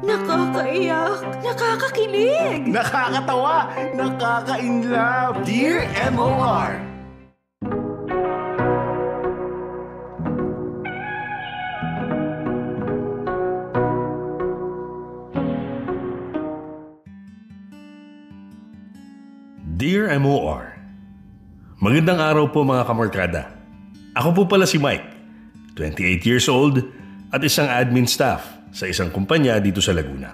Nakakaiyak, nakakakilig, Nakakatawa, nakaka-inlove. Dear MOR. Dear MOR, magandang araw po mga kamorkada. Ako po pala si Mike, 28 years old at isang admin staff sa isang kumpanya dito sa Laguna.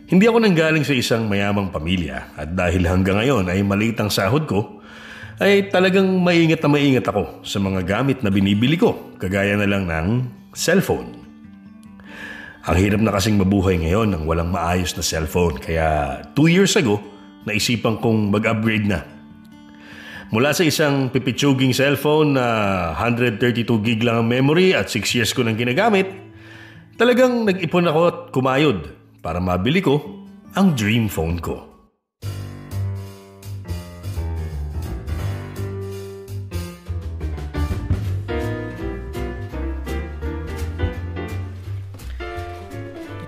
Hindi ako nanggaling sa isang mayamang pamilya at dahil hanggang ngayon ay maliit ang sahod ko, ay talagang maingat ako sa mga gamit na binibili ko, kagaya na lang ng cellphone. Ang hirap na kasing mabuhay ngayon ng walang maayos na cellphone, kaya 2 years ago, naisipan kong mag-upgrade na. Mula sa isang pipitsuging cellphone na 132 gig lang ang memory at 6 years ko nang ginagamit, talagang nag-ipon ako at kumayod para mabili ko ang dream phone ko.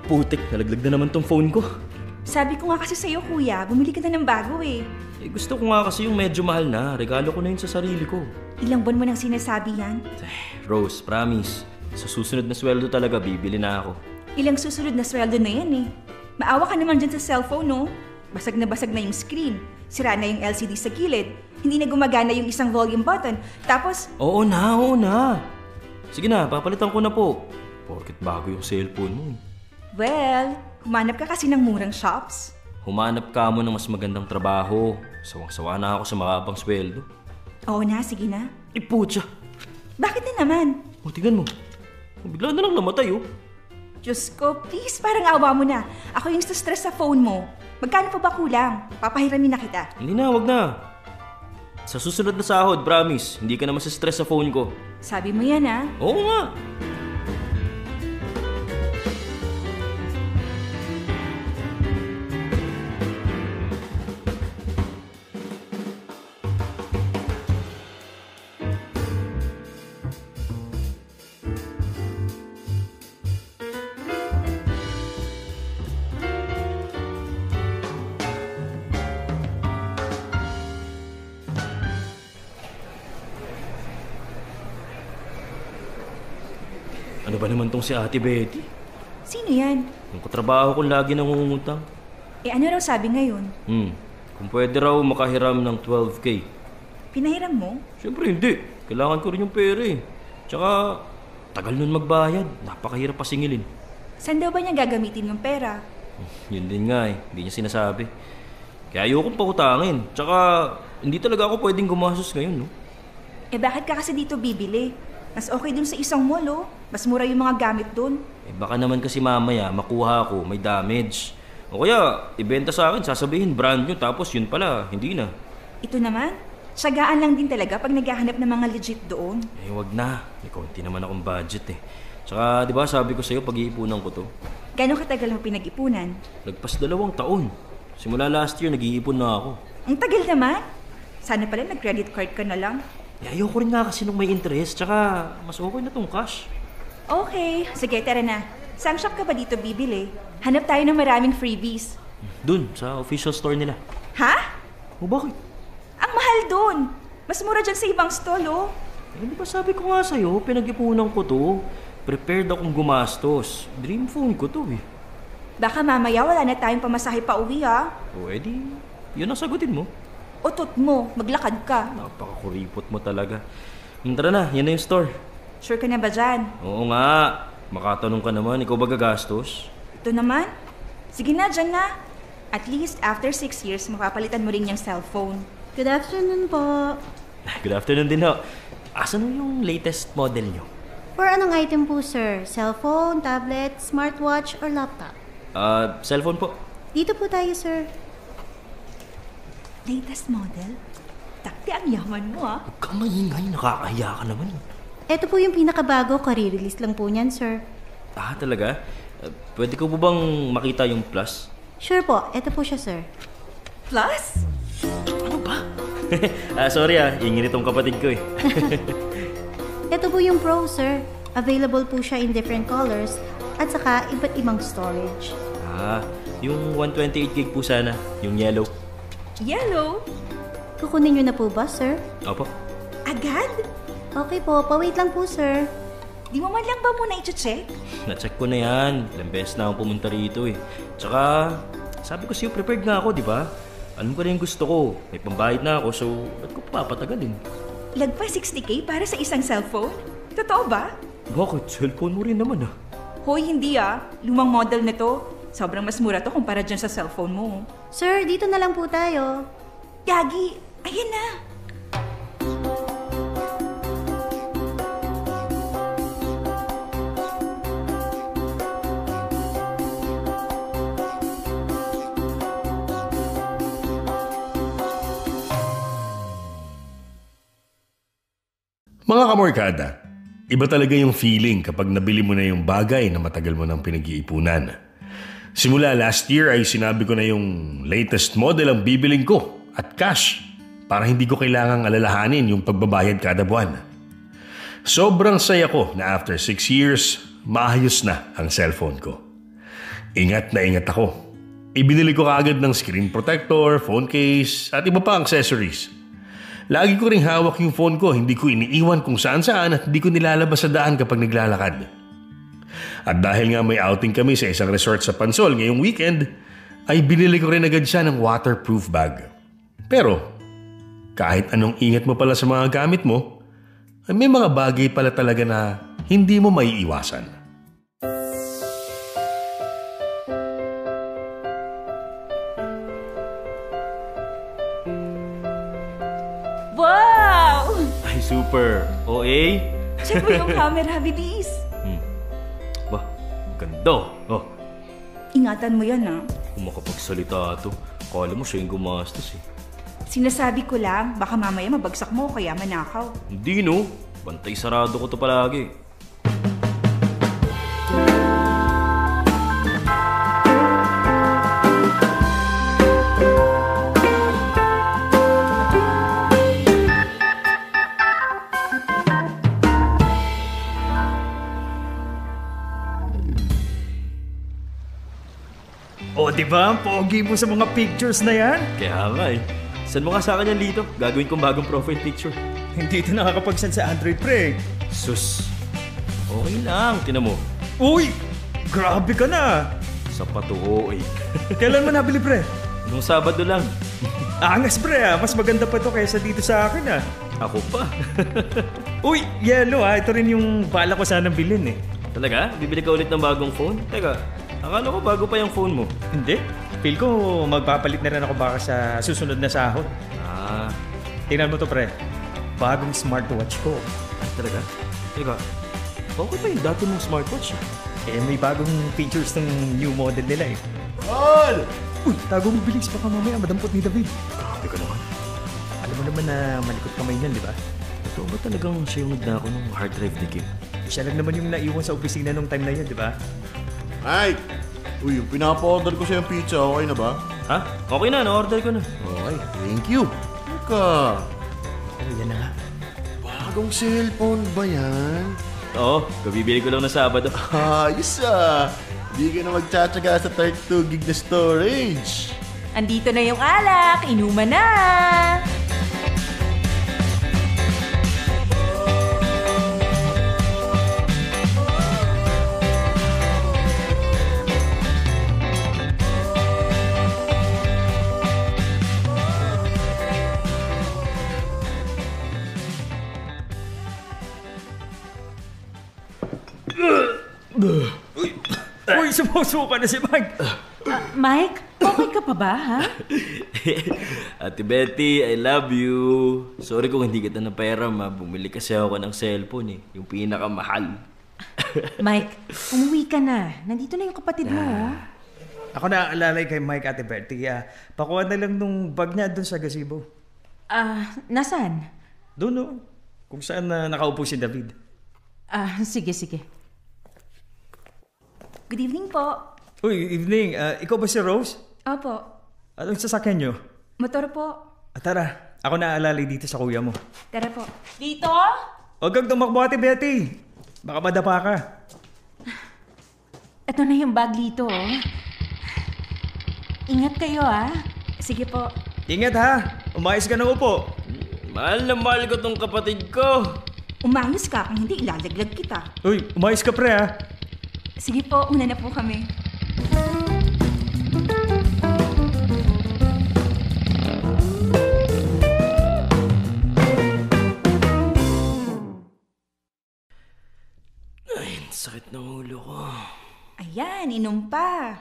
Putik, nalaglag na naman tong phone ko. Sabi ko nga kasi sa'yo, kuya, bumili ka na ng bago eh. Gusto ko nga kasi yung medyo mahal na. Regalo ko na yun sa sarili ko. Ilang buwan mo nang sinasabi yan? Rose, promise. Sa susunod na sweldo talaga, bibili na ako. Ilang susunod na sweldo na yan eh. Maawa ka naman dyan sa cellphone, no? Basag na yung screen. Sira na yung LCD sa gilid. Hindi na gumagana yung isang volume button. Tapos... Oo na. Sige na, papalitan ko na po. Porket bago yung cellphone mo eh. Well, humanap ka kasi ng murang shops. Humanap ka mo ng mas magandang trabaho. Sawang-sawa na ako sa makabang sweldo. Oo na, sige na. Putya! Bakit na naman? O, tingnan mo. Bigla na lang namatay oh. Diyos ko, please, parang awa mo na. Ako yung stress sa phone mo. Magkano pa ba kulang? Papahiramin na kita. Hindi na, wag na. Sa susunod na sahod, promise, hindi ka na masistress sa phone ko. Sabi mo yan, ha? Oo nga. Ano ba naman tong si Ate Betty? Sino yan? Yung katrabaho kong lagi nangungutang. Ano raw sabi ngayon? Kung pwede raw makahiram ng 12K. Pinahiram mo? Siyempre hindi. Kailangan ko rin yung pera eh. Tsaka, tagal nun magbayad. Napakahirap pa singilin. Saan daw ba niya gagamitin yung pera? Yun din nga eh. Hindi niya sinasabi. Kaya ayokong pautangin. Tsaka, hindi talaga ako pwedeng gumastos ngayon, no? Bakit ka kasi dito bibili? Mas okay dun sa isang mall, oh. Mas mura yung mga gamit dun. Baka naman kasi mamaya makuha ko, may damage. O kaya, ibenta sa akin, sasabihin brand new, tapos yun pala, hindi na. Ito naman, tiyagaan lang din talaga pag naghahanap ng mga legit doon. Wag na. May konti naman akong budget eh. Tsaka, di ba sabi ko sa'yo, pag-iipunan ko to. Gano'ng katagal mo pinag-ipunan? Lagpas 2 taon. Simula last year, nag-iipon na ako. Ang tagal naman. Sana pala nag-credit card ka na lang. Ayoko rin nga kasi nung may interest, tsaka mas okay na tong cash. Okay, sige, tara na. Saan shop ka ba dito bibili? Hanap tayo ng maraming freebies. Dun, sa official store nila. Ha? O bakit? Ang mahal dun. Mas mura dyan sa ibang stall, oh. Di ba sabi ko nga sa'yo, pinag-ipunan ko to. Prepared akong gumastos. Dream phone ko to eh. Baka mamaya wala na tayong pamasahe pa uwi, ha? O edi, yun ang sagutin mo. Utot mo, maglakad ka. Napakakuripot mo talaga. Tara na, yan na yung store. Sure ka na ba dyan? Oo nga. Makatanong ka naman, ikaw ba gagastos? Ito naman? Sige na, dyan na. At least after 6 years, mapapalitan mo rin yung cellphone. Good afternoon po. Good afternoon din ho. Asan yung latest model nyo? For anong item po, sir? Cellphone, tablet, smartwatch, or laptop? Cellphone po. Dito po tayo, sir. Latest model? Takti ang yaman mo, ah. Huwag kang maingay, nakakahiya ka naman. Ito po yung pinakabago, kare-release lang po niyan, sir. Talaga? Pwede ko po bang makita yung plus? Sure po, ito po siya, sir. Plus? Ano ba? Sorry ingin itong kapatid ko eh. Ito po yung Pro, sir. Available po siya in different colors at saka iba't ibang storage. Yung 128 gig po sana, yung yellow. Yellow? Kukunin niyo na po ba, sir? Opo. Agad? Okay po, pa-wait lang po, sir. Di mo man lang ba muna i-check? Na-check ko na yan. Ilang beses na akong pumunta rito eh. Tsaka, sabi ko sa'yo, prepared nga ako, di ba? Alam ko na yung gusto ko. May pambayad na ako, so ba't ko papatagalin? Lagpas 60K para sa isang cellphone? Totoo ba? Bakit? Cellphone mo rin naman ah. Hoy, hindi Lumang model na to. Sobrang mas mura to kumpara dyan sa cellphone mo. Sir, dito na lang po tayo. Gagi, ayan na. Mga kamorkada, iba talaga yung feeling kapag nabili mo na yung bagay na matagal mo nang pinag-iipunan. Simula last year ay sinabi ko na yung latest model ang bibiling ko at cash para hindi ko kailangang alalahanin yung pagbabayad kada buwan. Sobrang saya ko na after 6 years, maayos na ang cellphone ko. Ingat na ingat ako. Ibinili ko kaagad ng screen protector, phone case at iba pa accessories. Lagi ko ring hawak yung phone ko, hindi ko iniiwan kung saan-saan at hindi ko nilalabas sa daan kapag naglalakad. At dahil nga may outing kami sa isang resort sa Pansol ngayong weekend, ay binili ko rin agad siya ng waterproof bag. Pero, kahit anong ingat mo pala sa mga gamit mo, ay may mga bagay pala talaga na hindi mo maiiwasan. Wow! Ay, super. OA? Check mo yung camera, bilis. Bah, ganda. Oh, Ingatan mo yan kung makapagsalita ito, akala mo siya yung gumastos eh. Sinasabi ko lang, baka mamaya mabagsak mo kaya manakaw. Hindi no, bantay sarado ko to palagi. O, di ba? Ang pogi mo sa mga pictures na yan. Kaya nga eh. Saan mo nga sa akin yan, Lito? Gagawin kong bagong profile picture. Hindi ito nakakapag-send sa Android, pre. Sus. Okay lang, tinan mo. Uy! Grabe ka na. Sa patuho eh. Kailan mo nabili, pre? Nung Sabado lang. Angas, pre, ah. Mas maganda pa to kaysa dito sa akin, ah. Ako pa. Uy, yellow, ah. Ito rin yung bala ko sanang bilhin, eh. Talaga? Bibili ka ulit ng bagong phone? Teka, akala ko bago pa yung phone mo. Hindi. Feel ko magpapalit na rin ako baka sa susunod na sahod. Tingnan mo to, pre. Bagong smartwatch ko. Talaga? Teka, okay pa yung dati mong smartwatch? Eh, may bagong features ng new model nila, eh. Tol! Uy, tago mo bilis. Baka mamaya madampot ni David. Grabe ka naman. Alam mo naman na malikot kamay niyan, di ba? Ito ba talagang siya yung nagdako ng hard drive ni Kim? Siya lang naman yung naiwan sa opisina nung time na yun, di ba? Mike! Uy, yung pinapa-order ko sa'yo yung pizza, okay na ba? Ha? Okay na, na-order ko na. Okay, thank you. Teka, Oh, yan na nga. bagong cellphone ba yan? Oo, kabibili ko lang na Sabado. Ayos Di ka na magtsatsaga sa 32 gig na storage. Andito na yung alak, inuman na! Uy, sumusuka na si Mike. Mike, okay ka pa ba, ha? Ate Betty, I love you. Sorry kung hindi kita ng pera, bumili kasi ako ng cellphone eh. Yung pinakamahal. Mike, umuwi ka na. Nandito na yung kapatid mo, oh. Ako na alalay kay Mike, Ate Bertie. Pakuha na lang nung bag niya doon sa gazebo. Nasaan? Doon, no? Kung saan nakaupo si David. Sige, sige. Good evening po. Uy, evening. Ikaw ba si Rose? Opo. Anong sasakyan niyo? Motor po. Tara, ako na alalay dito sa kuya mo. Tara po. Dito? Huwag kang tumakbo, Ate Betty. Baka madapa ka. Ito na yung bag dito, oh. Ingat kayo, ah. Sige po. Ingat ha! Umayos ka na upo. Mahal na mahal ko tong kapatid ko. Umayos ka, kung hindi ilalaglag kita. Uy, umayos ka pre ha! Sige po, una na po kami. Ay, sakit ng ulo ko. Ayan, inom pa.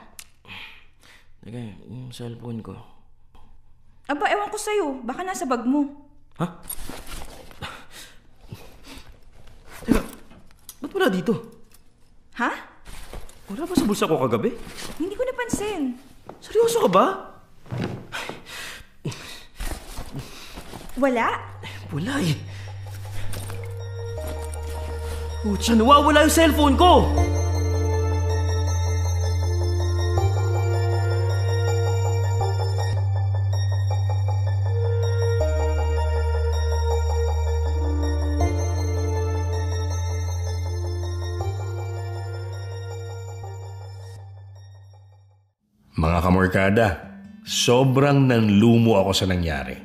Teka, yung cellphone ko. Aba, ewan ko sa'yo. Baka nasa bag mo. Ha? Teka, ba't wala dito? Ha? Wala ba sa bulsa ko kagabi? Hindi ko napansin. Seryoso ka ba? Wala? Wala eh. Pucha, nawawala yung cellphone ko! Mga kamorkada, sobrang nanlumo ako sa nangyari.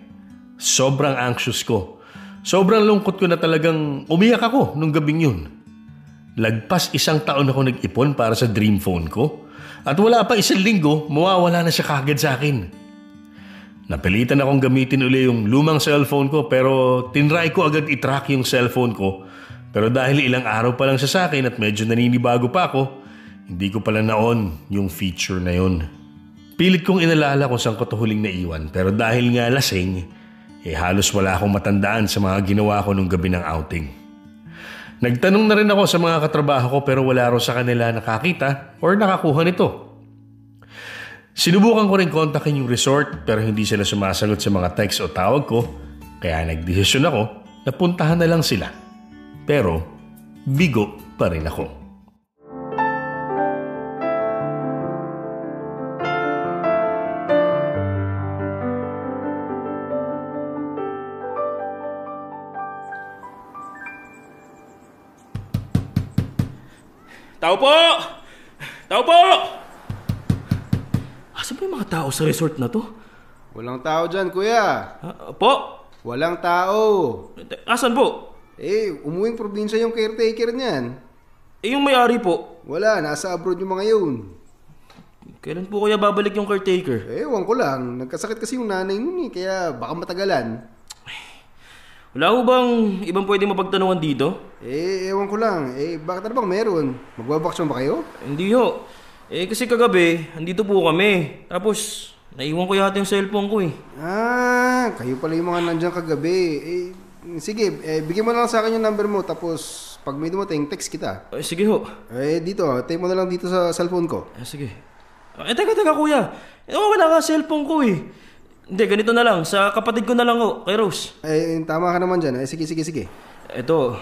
Sobrang anxious ko. Sobrang lungkot ko na talagang umiyak ako nung gabing yun. Lagpas 1 taon ako nag-ipon para sa dream phone ko. At wala pa 1 linggo, mawawala na siya kagad sa akin. Napilitan akong gamitin uli yung lumang cellphone ko pero tinry ko agad i-track yung cellphone ko. Pero dahil ilang araw pa lang siya sa akin at medyo naninibago pa ako, hindi ko pala na-on yung feature na yun. Pilit kong inalala kung saan ko ito huling naiwan pero dahil nga lasing, halos wala akong matandaan sa mga ginawa ko nung gabi ng outing. Nagtanong na rin ako sa mga katrabaho ko pero wala raw sa kanila nakakita or nakakuha nito. Sinubukan ko rin kontakin yung resort pero hindi sila sumasagot sa mga text o tawag ko kaya nagdesisyon ako na puntahan na lang sila. Pero bigo pa rin ako. Tao po! Tao po! Asan ba yung mga tao sa resort na to? Walang tao dyan, kuya. Po? Walang tao. Asan po? Umuwing probinsya yung caretaker niyan. Yung may-ari po? Wala, nasa abroad yung mga yun. Kailan po kaya babalik yung caretaker? Ewan ko lang. Nagkasakit kasi yung nanay nun kaya baka matagalan. Wala ho bang ibang pwedeng mapagtanungan dito? Ewan ko lang. Bakit bang meron? Magbabaksyon ba kayo? Hindi ho. Kasi kagabi, andito po kami. Tapos, naiwan ko yata yung cellphone ko eh. Kayo pala yung mga nandiyan kagabi. Sige, bigyan mo na lang sa akin yung number mo. Tapos, pag may dumating, text kita. Sige ho. Dito, take mo na lang dito sa cellphone ko. Sige. Teka kuya. Wala ka cellphone ko eh. Hindi, ganito na lang. Sa kapatid ko na lang ho, kay Rose. Tama ka naman dyan. Sige. Ito.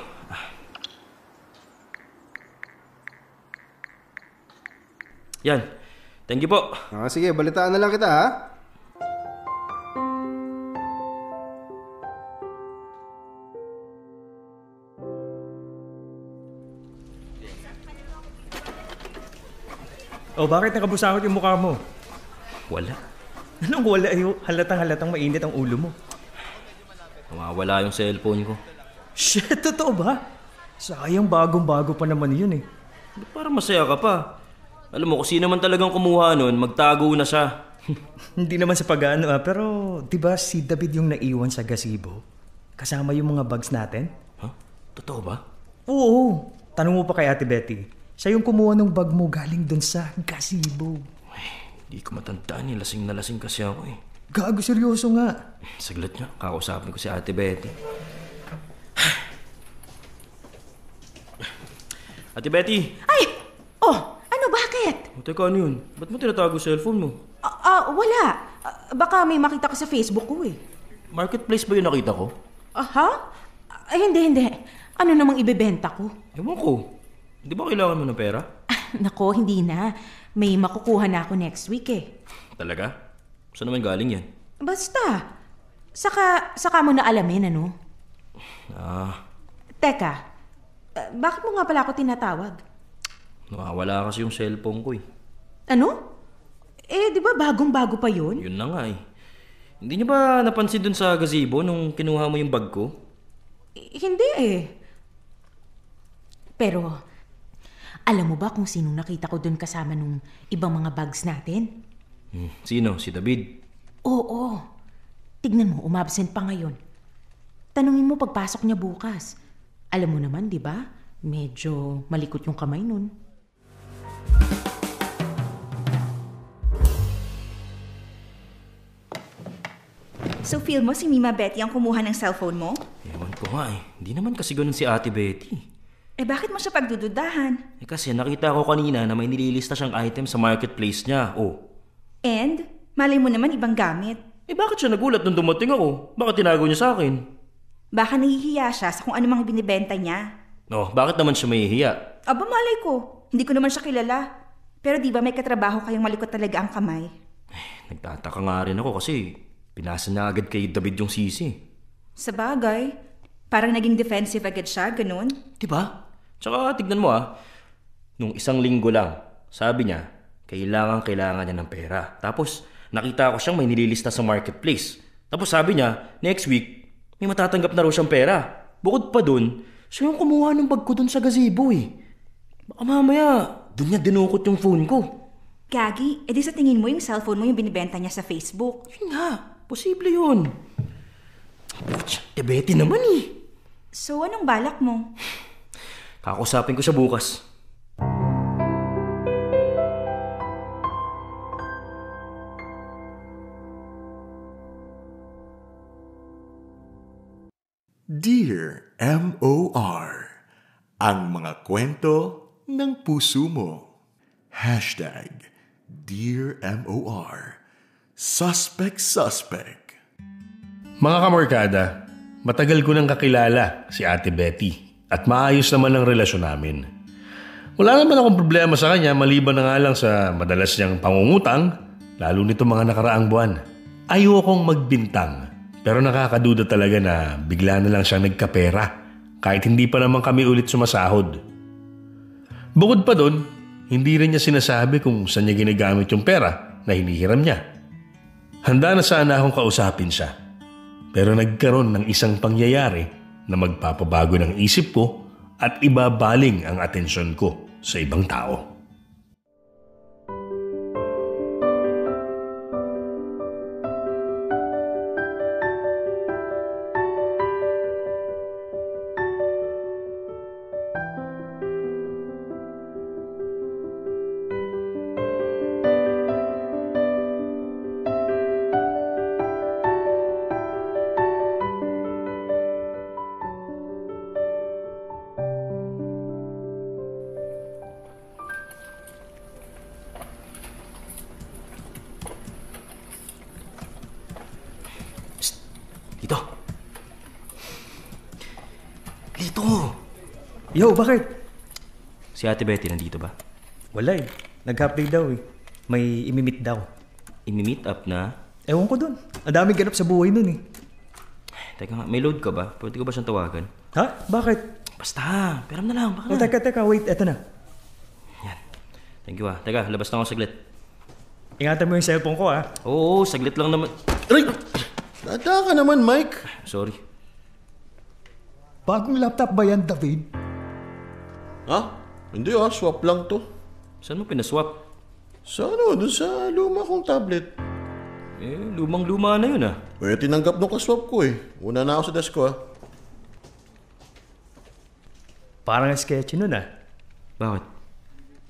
Yan. Thank you po. Sige, balitaan na lang kita ha. Bakit nakabusakot yung mukha mo? Wala. Anong wala? Halatang mainit ang ulo mo. Nawawala yung cellphone ko. Shit, totoo ba? Sayang bagong-bago pa naman yun eh. Para masaya ka pa. Alam mo, kung sino man talagang kumuha nun, magtago na siya. Hindi naman sa pag-ano pero di ba si David yung naiwan sa gazebo? Kasama yung mga bags natin? Totoo ba? Oo. Tanong mo pa kay Ate Betty. Siya yung kumuha ng bag mo galing dun sa gazebo. Hindi ko matandaan eh. Lasing na lasing kasi ako eh. Gago, seryoso nga. Saglit nga. Kakausapin ko si Ate Betty. Ate Betty! Ay! Ano, bakit? Teka, ano yun? Ba't mo tinatago cellphone mo? Wala. Baka may makita ko sa Facebook ko eh. Marketplace ba yung nakita ko? Ha? Ay, hindi. Ano namang ibebenta ko? Ewan ko. Di ba kailangan mo ng pera? Nako, hindi na. May makukuha na ako next week eh. Talaga? Saan naman galing yan? Basta. Saka mo na alamin, ano? Ah. Teka, bakit mo nga pala ako tinatawag? Nawawala kasi yung cellphone ko eh. Ano? Di ba bagong-bago pa yun? Yun na nga eh. Hindi niyo ba napansin dun sa gazebo nung kinuha mo yung bag ko? Hindi eh. Pero, alam mo ba kung sinong nakita ko dun kasama nung ibang mga bags natin? Sino? Si David? Oo. Tignan mo, umabsent pa ngayon. Tanungin mo pagpasok niya bukas. Alam mo naman, di ba? Medyo malikot yung kamay nun. So feel mo si Mima Betty ang kumuha ng cellphone mo? Ewan ko nga eh. Hindi naman kasi ganun si Ate Betty. Bakit mo siya pagdududahan? Kasi nakita ko kanina na may nililista siyang item sa marketplace niya. And? Malay mo naman ibang gamit. Bakit siya nagulat nung dumating ako? Bakit tinago niya sa akin? Baka nahihiya siya sa kung ano mga binibenta niya. Bakit naman siya mahihiya? Aba, malay ko. Hindi ko naman siya kilala. Pero di ba may katrabaho kayong malikot talaga ang kamay? Nagtataka nga rin ako kasi pinasa na agad kay David yung sisi. Sa bagay, parang naging defensive agad siya, ganun. Diba? Tsaka tignan mo nung isang linggo lang, sabi niya, kailangan niya ng pera. Tapos nakita ko siyang may nililista sa marketplace. Tapos sabi niya, next week, may matatanggap na raw siyang pera. Bukod pa dun, siya yung kumuha ng bag ko dun sa gazebo eh. Baka mamaya, dun niya dinukot yung phone ko. Gagi, edi sa tingin mo yung cellphone mo yung binibenta niya sa Facebook? Yun nga, posible yun. Betty naman eh. So anong balak mo? Kakausapin ko siya bukas. Dear M.O.R. Ang mga kwento ng puso mo. Hashtag Dear M.O.R. Suspect. Mga kamorkada, matagal ko nang kakilala si Ate Betty at maayos naman ang relasyon namin. Wala naman akong problema sa kanya maliban na nga lang sa madalas niyang pangungutang, lalo nito mga nakaraang buwan. Ayokong magbintang pero nakakaduda talaga na bigla na lang siya nagkapera kahit hindi pa naman kami ulit sumasahod. Bukod pa doon, hindi rin niya sinasabi kung saan niya ginagamit yung pera na hinihiram niya. Handa na sana akong kausapin siya. Pero nagkaroon ng isang pangyayari na magpapabago ng isip ko at ibabaling ang atensyon ko sa ibang tao. Yo, bakit? Si Ate Betty nandito ba? Wala eh. Nag-update daw eh. May imi-meet daw. Imi-meet up na? Ewan ko dun. Ang daming ganap sa buhay nun eh. Teka nga, may load ka ba? Pwede ko ba siyang tawagan? Ha? Bakit? Basta, peram na lang. Baka na. Teka, wait. Eto na. Yan. Thank you Teka, labas na ako saglit. Ingatan mo yung cellphone ko Oo, saglit lang naman. Aray! Nata ka naman, Mike. Sorry. Bagong laptop ba yan, David? Hindi swap lang to. Saan mo pinaswap? Sa dun sa luma kong tablet. Lumang-luma na yun tinanggap nung kaswap ko Una na ako sa desk ko Parang sketchy nun Bakit?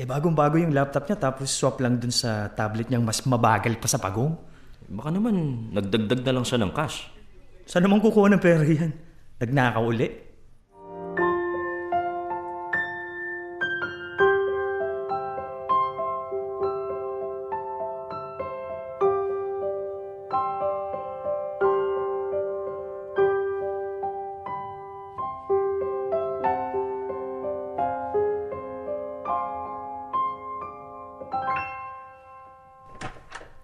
Bagong-bago yung laptop niya tapos swap lang dun sa tablet niyang mas mabagal pa sa pagong. Baka naman nagdagdag na lang siya ng cash. Saan naman kukuha ng pera yan? Nagnakaw uli?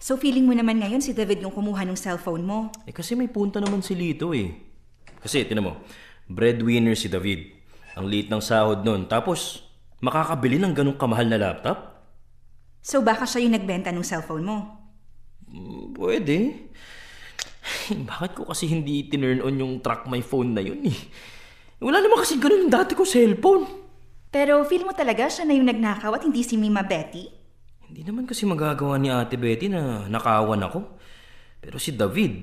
So feeling mo naman ngayon si David yung kumuha ng cellphone mo? Kasi may punta naman si Lito Kasi tinan mo, breadwinner si David. Ang liit ng sahod nun. Tapos, makakabili ng ganong kamahal na laptop? So baka siya yung nagbenta ng cellphone mo? Pwede. Bakit ko kasi hindi tinurn on yung track my phone na yun eh? Wala naman kasi ganun yung dati ko cellphone. Pero feel mo talaga siya na yung nagnakaw at hindi si Mima Betty? Hindi naman kasi magagawa ni Ate Betty na nakawan ako. Pero si David,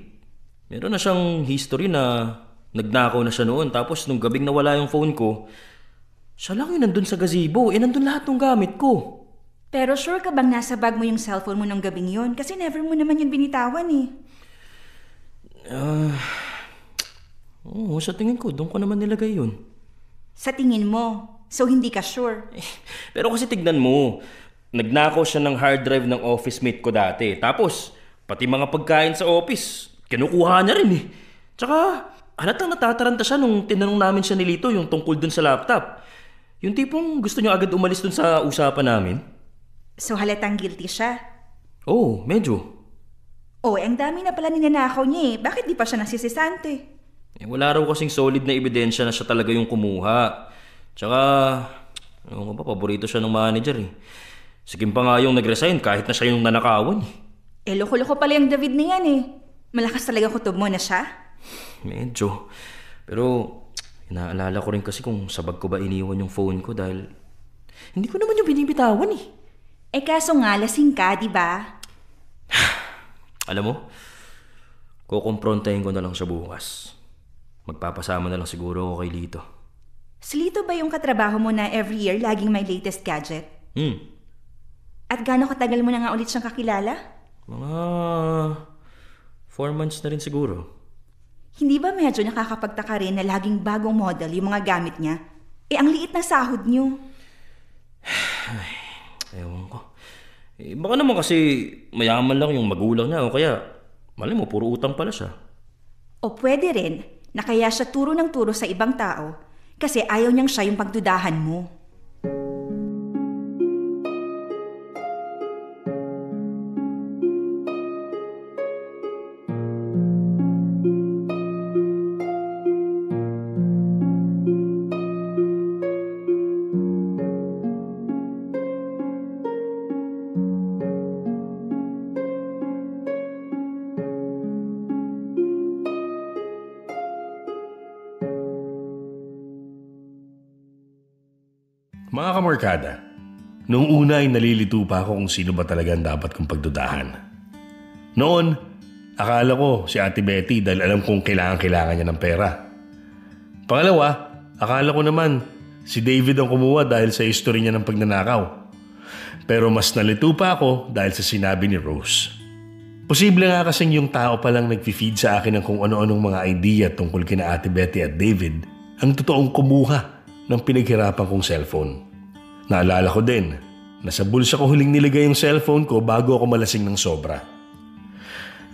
meron na siyang history na nagnakaw na siya noon. Tapos nung gabing nawala yung phone ko, siya lang yung nandun sa gazebo. Nandun lahat ng gamit ko. Pero sure ka bang nasa bag mo yung cellphone mo ng gabing yun? Kasi never mo naman yun binitawan eh. Oo, sa tingin ko, doon ko naman nilagay yun. Sa tingin mo? So hindi ka sure? Pero kasi tignan mo, nagnakaw siya ng hard drive ng office mate ko dati. Tapos, pati mga pagkain sa office, kinukuha niya rin eh. Tsaka, halatang natataranta siya nung tinanong namin siya ni Lito yung tungkol dun sa laptop. Yung tipong gusto niya agad umalis dun sa usapan namin. So halatang guilty siya? Oo, medyo. Ang dami na pala ninanakaw niya eh. Bakit di pa siya nasisisante? Wala raw kasing solid na ebidensya na siya talaga yung kumuha. Tsaka, paborito siya ng manager eh. Sigim pa nga yung nag-resign kahit na siya yung nanakawan eh. Loko-loko pala yung David na yan eh. Malakas talaga kutob mo na siya? Medyo. Pero, inaalala ko rin kasi kung sa bag ko ba iniwan yung phone ko dahil hindi ko naman yung binibitawan eh. Kaso nga, lasing ka, di ba? Alam mo, kukumprontahin ko na lang siya bukas. Magpapasama na lang siguro ako kay Lito. Si Lito ba yung katrabaho mo na every year laging may latest gadget? At gaano katagal mo na nga ulit siyang kakilala? Mga 4 months na rin siguro. Hindi ba medyo nakakapagtaka rin na laging bagong model yung mga gamit niya? Ang liit na sahod niyo. Ewan ko. Baka naman kasi mayaman lang yung magulang niya o kaya malay mo puro utang pala siya. O pwede rin na kaya siya turo ng turo sa ibang tao kasi ayaw niyang siya yung pagdudahan mo. Mga kamorkada, noong una ay nalilito pa ako kung sino ba talaga ang dapat kong pagdudahan. Noon, akala ko si Ate Betty dahil alam kong kailangan niya ng pera. Pangalawa, akala ko naman si David ang kumuha dahil sa history niya ng pagnanakaw. Pero mas nalito pa ako dahil sa sinabi ni Rose. Posible nga kasing yung tao palang nag-feed sa akin ng kung ano-anong mga idea tungkol kina Ate Betty at David ang totoong kumuha ng pinaghirapan kong cellphone. Naalala ko din na sa bulsa ko huling nilagay yung cellphone ko bago ako malasing ng sobra.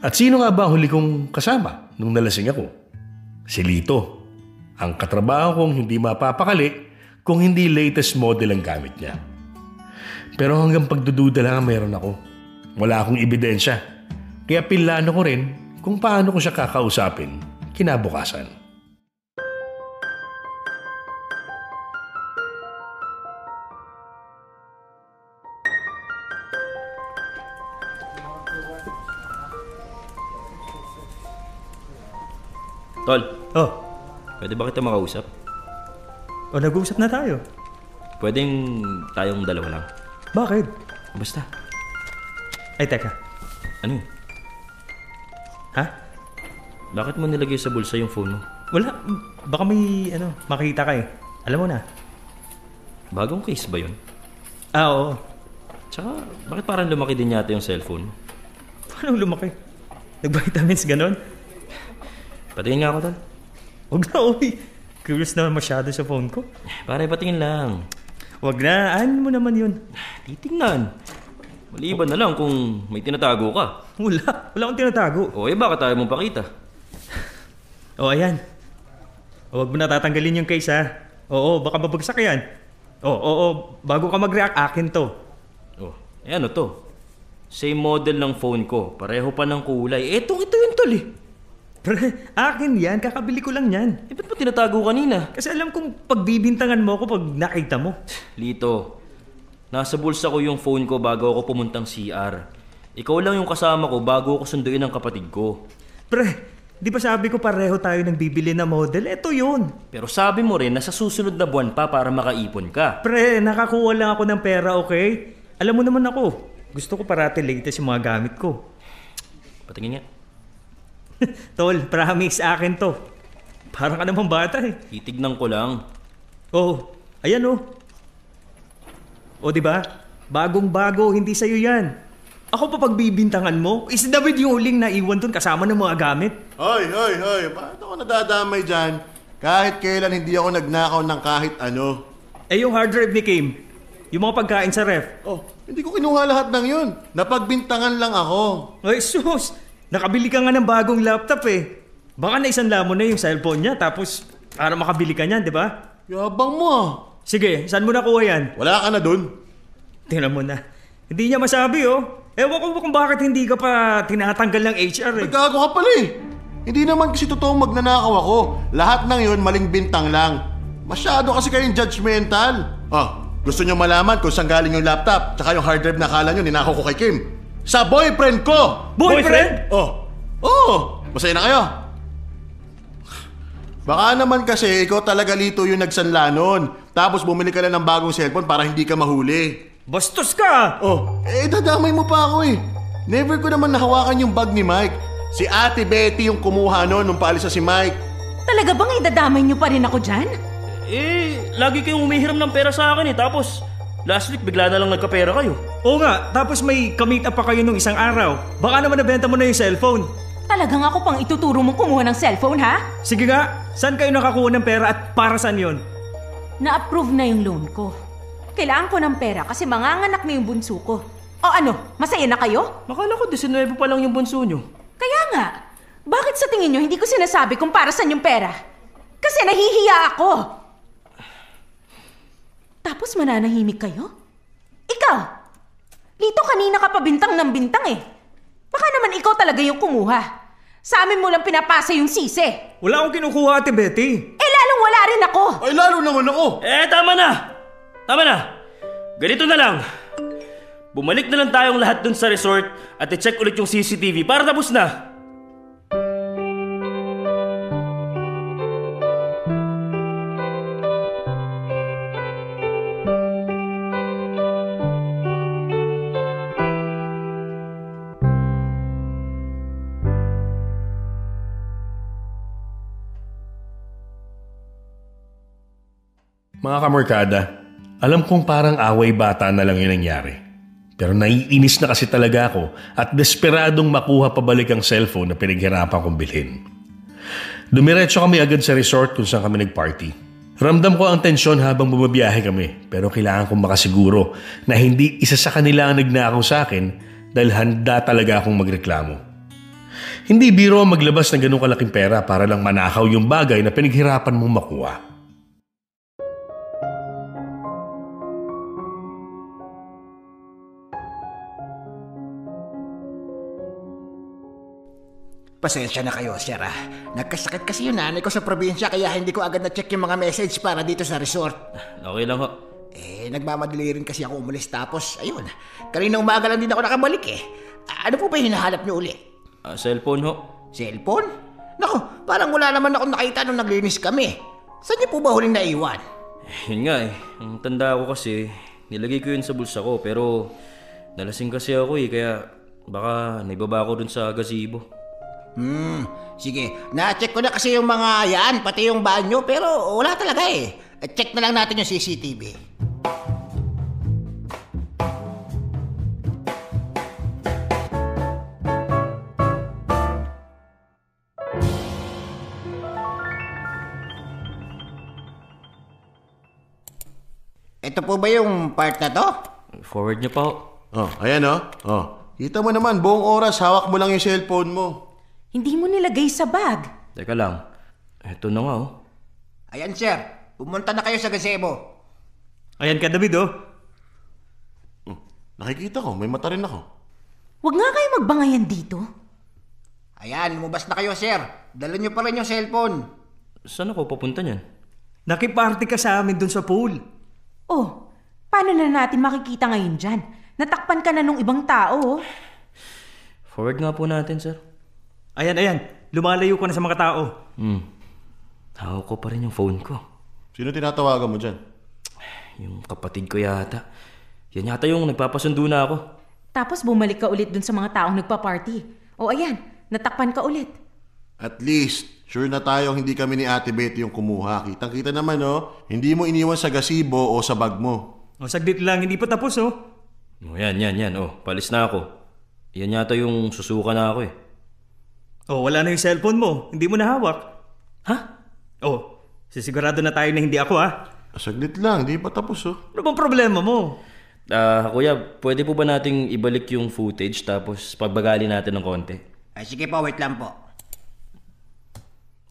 At sino nga ba huli kong kasama nung nalasing ako? Si Lito, ang katrabaho kong hindi mapapakali kung hindi latest model ang gamit niya. Pero hanggang pagdududa lang ang meron ako. Wala akong ebidensya, kaya pinlano ko rin kung paano ko siya kakausapin kinabukasan. Tol. Pwede ba kita makausap? Nag-uusap na tayo. Pwedeng tayong dalawa lang. Bakit? Basta. Ay, teka. Ano yun? Ha? Bakit mo nilagay sa bulsa yung phone mo? Wala. Baka may, makita ka eh. Alam mo na. Bagong case ba yun? Oo. Tsaka, bakit parang lumaki din yata yung cellphone? Paano lumaki? Nag-vitamins ganon? Patingin nga ako, Tol. Huwag na, uy. Curious naman masyado sa phone ko. Pare, patingin lang. Huwag na. Ano mo naman yun? Titingnan. Maliban na lang kung may tinatago ka. Wala akong tinatago. Baka tayo mong pakita. Ayan. Huwag mo na tatanggalin yung case, ha? Baka mabagsak yan. Bago ka mag-react, akin to. Ano to? Same model ng phone ko. Pareho pa ng kulay. Ito yun, Tol eh. Pre, akin yan. Kakabili ko lang yan. Ba't mo tinatago kanina? Kasi alam kong pagbibintangan mo ako pag nakita mo. Lito, nasa bulsa ko yung phone ko bago ako pumuntang CR. Ikaw lang yung kasama ko bago ako sunduin ng kapatid ko. Pre, di ba sabi ko pareho tayo nang bibili na model? Ito yun. Pero sabi mo rin na sa susunod na buwan pa para makaipon ka. Pre, nakakuha lang ako ng pera, okay? Alam mo naman ako, gusto ko parati latest yung mga gamit ko. Patingin nga. Tol, promise akin to. Parang ka namang bata eh. Titignan ko lang. Oh, ayan oh. O di ba? Bagong-bago, hindi sa'yo yan. Ako pa pagbibintangan mo, is David yung huling naiwan dun kasama ng mga gamit. Hoy! Bakit ako nadadamay dyan? Kahit kailan hindi ako nagnakaw ng kahit ano. Eh yung hard drive ni Kim, yung mga pagkain sa ref. Oh, hindi ko kinuha lahat ng yun. Napagbintangan lang ako. Ay sus, nakabili ka nga ng bagong laptop eh. Baka naisanla mo na yung cellphone niya tapos para makabili ka niyan, di ba? Yabang mo ah. Sige, saan mo nakuha yan? Wala ka na dun. Tingnan mo na. Hindi niya masabi oh. Ewan ko kung bakit hindi ka pa tinatanggal ng HR eh. Nagkago ka pala eh. Hindi naman kasi totoong magnanakaw ako. Lahat ng yun maling bintang lang. Masyado kasi kayong judgmental. Oh, gusto nyo malaman kung saan galing yung laptop tsaka yung hard drive na akala nyo ninakaw ko kay Kim? Sa boyfriend ko! Boyfriend? Oh, masaya na kayo. Baka naman kasi ikaw talaga Lito yung nagsanla nun. Tapos bumili ka lang ng bagong cellphone para hindi ka mahuli. Bastos ka! Oh, dadamay mo pa ako eh. Never ko naman nahawakan yung bag ni Mike. Si Ate Betty yung kumuha nun nung paalis na si Mike. Talaga bang idadamay niyo pa rin ako dyan? Lagi kayong umihiram ng pera sa akin eh. Tapos, last week bigla na lang nagkapera kayo. Oo nga, tapos may kamit up pa kayo nung isang araw. Baka naman nabenta mo na yung cellphone. Talagang ako pang ituturo mong kumuha ng cellphone, ha? Sige nga, saan kayo nakakuha ng pera at para saan yun? Na-approve na yung loan ko. Kailangan ko ng pera kasi manganganak na yung bunso ko. O ano, masaya na kayo? Makala ko 19 pa lang yung bunso nyo. Kaya nga, bakit sa tingin nyo hindi ko sinasabi kung para saan yung pera? Kasi nahihiya ako. Tapos mananahimik kayo? Ikaw, Lito kanina ka pa bintang ng bintang eh. Baka naman ikaw talaga yung kumuha. Sa amin mo lang pinapasa yung sisi. Wala akong kinukuha, Ate Betty. Lalong wala rin ako. Ay, lalo naman ako. Tama na! Tama na! Ganito na lang. Bumalik na lang tayong lahat dun sa resort at i-check ulit yung CCTV para tapos na. Mga kamorkada, alam kong parang away bata na lang yung nangyari. Pero naiinis na kasi talaga ako at desperadong makuha pabalik ang cellphone na pinaghirapan kong bilhin. Dumiretso kami agad sa resort kung saan kami nagparty. Ramdam ko ang tensyon habang bumabiyahe kami pero kailangan kong makasiguro na hindi isa sa kanila ang nagnakaw sa akin dahil handa talaga akong magreklamo. Hindi biro ang maglabas ng ganung kalaking pera para lang manakaw yung bagay na pinaghirapan mong makuha. Pasensya na kayo, sir. Nagkasakit kasi yung nanay ko sa probinsya kaya hindi ko agad na-check yung mga message para dito sa resort. Okay lang ho. Nagmamadali rin kasi ako umalis tapos, ayun. Kanina umaga lang din ako nakabalik eh. Ano po ba yung hinahanap niyo uli? Cellphone ho. Cellphone? Naku, parang wala naman akong nakita nung naglinis kami. Saan niyo po ba huling naiwan? Yun nga eh. Ang tanda ko kasi, nilagay ko yun sa bulsa ko pero nalasing kasi ako eh kaya baka naibaba ko dun sa gazebo. Sige. Na-check ko na kasi yung mga yan, pati yung banyo, pero wala talaga eh. Check na lang natin yung CCTV. Ito po ba yung part na to? Forward niyo pa ho. Oh, ayan oh. Kita mo naman, buong oras hawak mo lang yung cellphone mo. Hindi mo nilagay sa bag. Teka lang. Ito na nga oh. Ayan sir, pumunta na kayo sa gazebo. Ayan ka, David oh. Nakikita ko, may mata rin ako. Huwag nga kayo magbangayan dito. Ayan, lumabas na kayo sir. Dala nyo pa rin yung cellphone. Saan ako papunta niyan? Nakiparty ka sa amin dun sa pool. Oh, paano na natin makikita ngayon dyan? Natakpan ka na nung ibang tao. Forward nga po natin, sir. Ayan. Lumalayo ka na sa mga tao. Hawak ko pa rin yung phone ko. Sino tinatawagan mo dyan? Yung kapatid ko yata. Yan yata yung nagpapasundo na ako. Tapos bumalik ka ulit dun sa mga taong nagpa-party. O ayan, natakpan ka ulit. At least, sure na tayong hindi kami ni Ate Betty yung kumuha. Kitang-kita naman, hindi mo iniwan sa gazebo o sa bag mo. O saglit lang, hindi pa tapos Yan. Palis na ako. Yan yata yung susuka na ako eh. Wala na yung cellphone mo. Hindi mo nahawak. Ha? Sisigurado na tayo na hindi ako Saglit lang, hindi pa tapos Ano bang problema mo? Kuya, pwede po ba nating ibalik yung footage tapos pagbagali natin ng konti? Ay, sige po, wait lang po.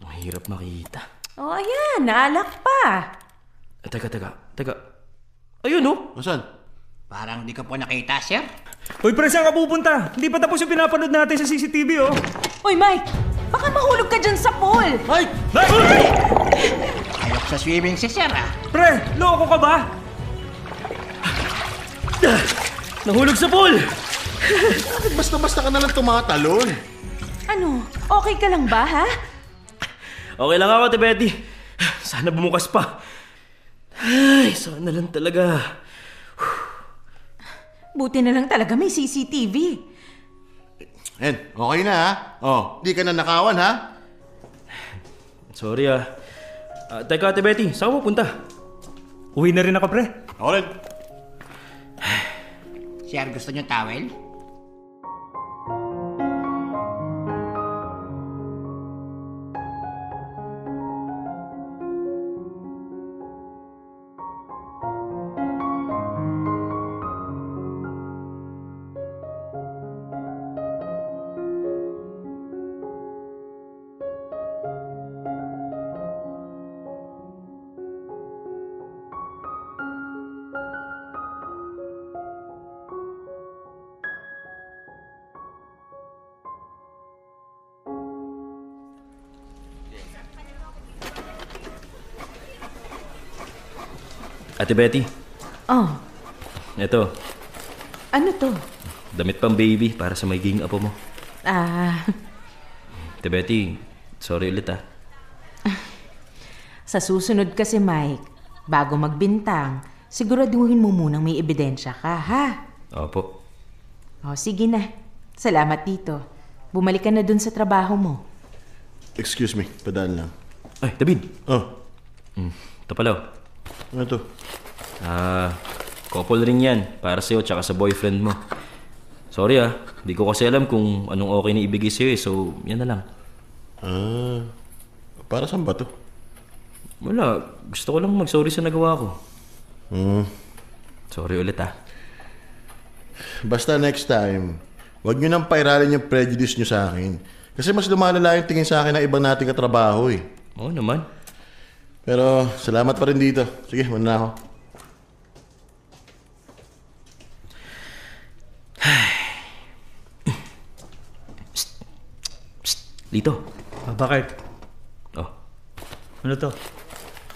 Ang hirap makita. Ayan, naalak pa. Teka. Ayun Saan? Parang di ka po nakita, sir. Uy, pre, saan ka pupunta? Hindi pa tapos yung pinapanood natin sa CCTV, Uy, Mike, baka mahulog ka dyan sa pool. Mike! Ayok sa swimming si sir, Pre, loko ka ba? Nahulog sa pool! Bakit basta-basta ka na lang tumatalon? Ano, okay ka lang ba, ha? Okay lang ako, Ate Betty. Sana bumukas pa. Ay, sana lang talaga. Buti na lang talaga may CCTV. Okay na hindi ka na nakawan Sorry teka, Ate Betty, saan ka pupunta? Uwi na rin ako, pre. Ako rin. Sir, gusto niyo towel? Ate Betty. Ito. Ano to? Damit pang baby para sa magiging apo mo. Ate Betty, sorry ulit Sa susunod kasi, Mike, bago magbintang, siguraduhin mo munang may ebidensya ka, ha? Opo. Sige na. Salamat dito. Bumalik ka na dun sa trabaho mo. Excuse me, padaan lang. Ay, David. Ito pala. Ano to? Couple ring yan. Para sa'yo tsaka sa boyfriend mo. Sorry hindi ko kasi alam kung anong okay na ibigay sa'yo so yan na lang. Para saan ba to? Wala. Gusto ko lang mag-sorry sa nagawa ko. Sorry ulit Basta next time, huwag nyo nang pairalin yung prejudice nyo sa akin. Kasi mas lumalala yung tingin sa akin ng ibang nating katrabaho Oo naman. Pero salamat pa rin dito. Sige, muna na ako. Lito. Bakit? Ano to?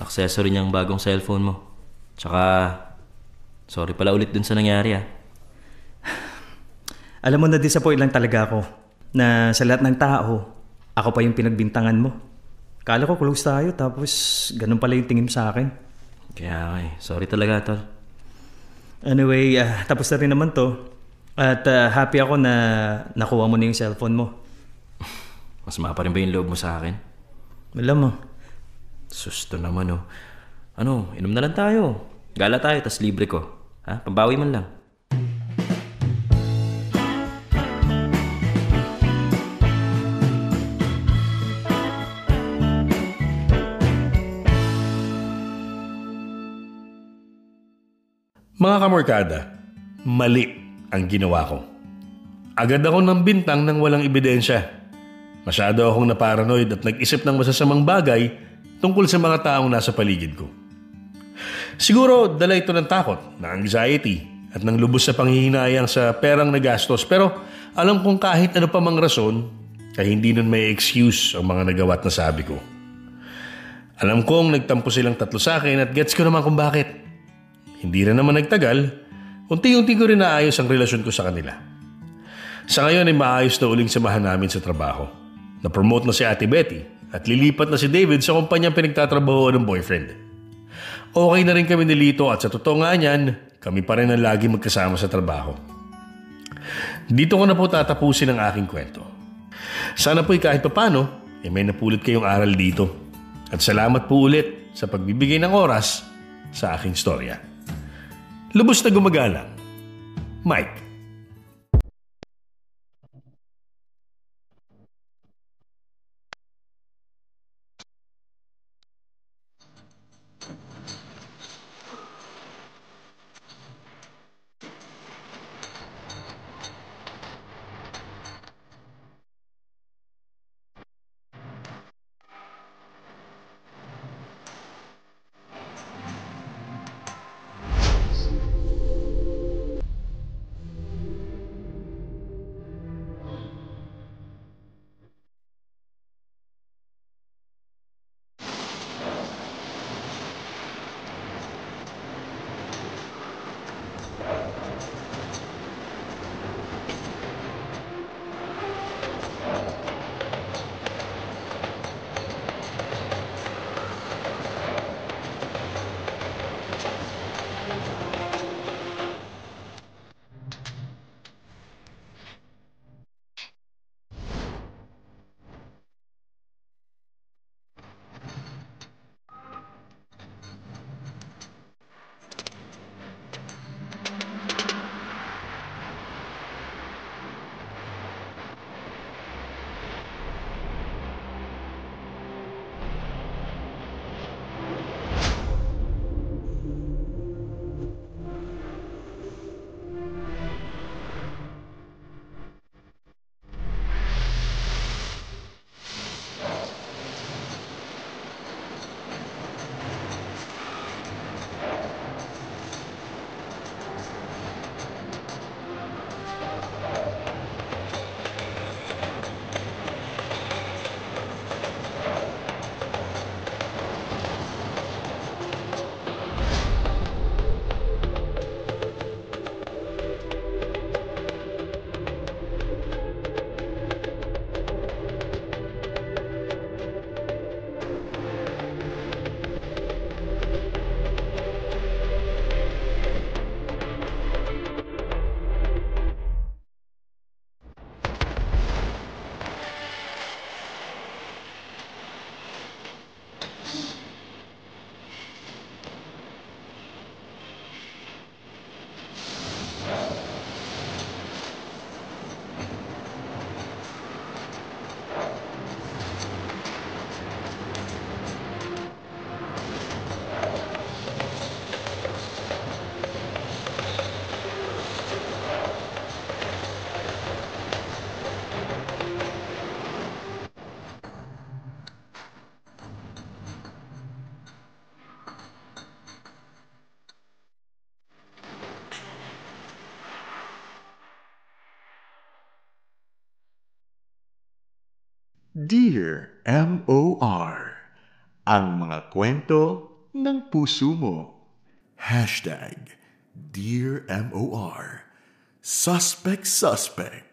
Accessory niyang bagong cellphone mo. Tsaka, sorry pala ulit dun sa nangyari Alam mo, na-disappoint lang talaga ako na sa lahat ng tao, ako pa yung pinagbintangan mo. Kala ko close tayo tapos ganun pala yung tingin mo sa akin. Kaya sorry talaga, tol. Anyway, tapos na rin naman to. At happy ako na nakuha mo na yung cellphone mo. Mas pa rin ba yung loob mo sa akin? Wala mo. Susto naman Ano, inom na lang tayo. Gala tayo, tas libre ko. Pambawi man lang. Mga kamorkada, mali ang ginawa ko. Agad ako ng bintang nang walang ebidensya. Masyado akong naparanoid at nag-isip ng masasamang bagay tungkol sa mga taong nasa paligid ko. Siguro dala ito ng takot, ng anxiety at ng lubos sa panghihinayang sa perang nagastos pero alam kong kahit ano pa mang rason kaya hindi nun may excuse ang mga nagawa't nasabi ko. Alam kong nagtampo silang tatlo sa akin at gets ko naman kung bakit. Hindi rin naman nagtagal, unti-unti ko rin naayos ang relasyon ko sa kanila. Sa ngayon ay maayos na uling samahan namin sa trabaho. Na-promote na si Ate Betty at lilipat na si David sa kumpanyang pinagtatrabaho ng boyfriend. Okay na rin kami ni Lito at sa totoo nga niyan, kami pa rin ang lagi magkasama sa trabaho. Dito ko na po tatapusin ang aking kwento. Sana po'y kahit papano, may napulot kayong aral dito. At salamat po ulit sa pagbibigay ng oras sa aking storya. Lubos na gumagalang, Mike. Dear M.O.R. Ang mga kwento ng puso mo. Hashtag Dear M.O.R. Suspect.